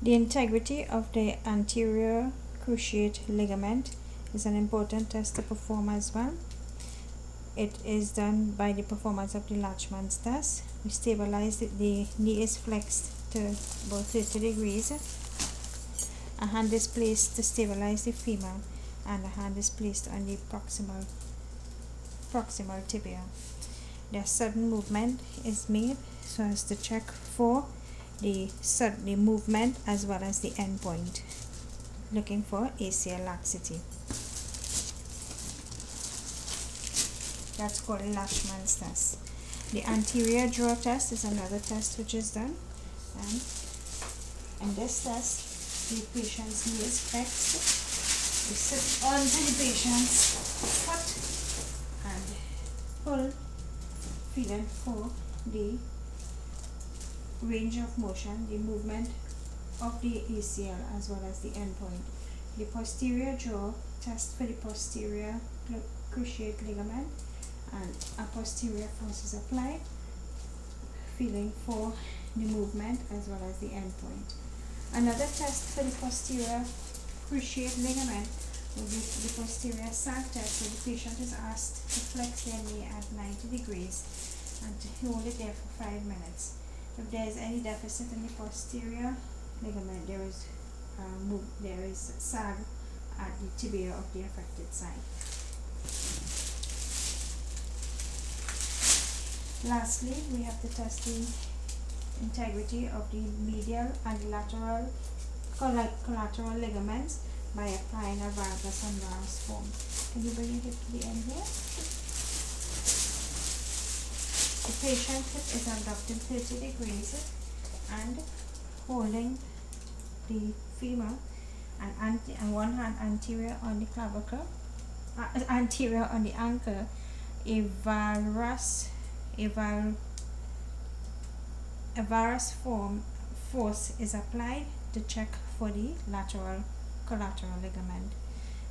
The integrity of the anterior cruciate ligament is an important test to perform as well. It is done by the performance of the Latchman's test. We stabilize the knee is flexed to about 30 degrees. A hand is placed to stabilize the femur, and a hand is placed on the proximal tibia. The sudden movement is made so as to check for the movement as well as the endpoint, looking for ACL laxity. That's called a Latchman's test. The anterior draw test is another test which is done, and in this test the patient's knee is flexed. We sit onto the patient's foot and pull, feeling for the range of motion, the movement of the ACL as well as the endpoint. The posterior jaw test for the posterior cruciate ligament, and a posterior force is applied, feeling for the movement as well as the endpoint. Another test for the posterior cruciate ligament will be the posterior sag test, where the patient is asked to flex their knee at 90 degrees and to hold it there for 5 minutes. If there is any deficit in the posterior ligament, there is sag at the tibia of the affected side. Lastly, we have to test the integrity of the medial and lateral collateral ligaments by applying a valgus and varus form. Can you bring your hip to the end here? The patient's hip is abducted 30 degrees and holding the femur and one hand anterior on the clavicle, anterior on the ankle. A varus force is applied to check for the lateral collateral ligament.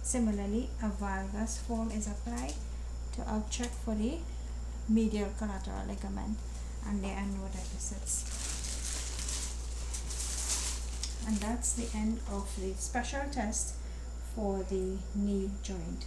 Similarly, a valgus form is applied to check for the medial collateral ligament, and there are no deficits. And that's the end of the special test for the knee joint.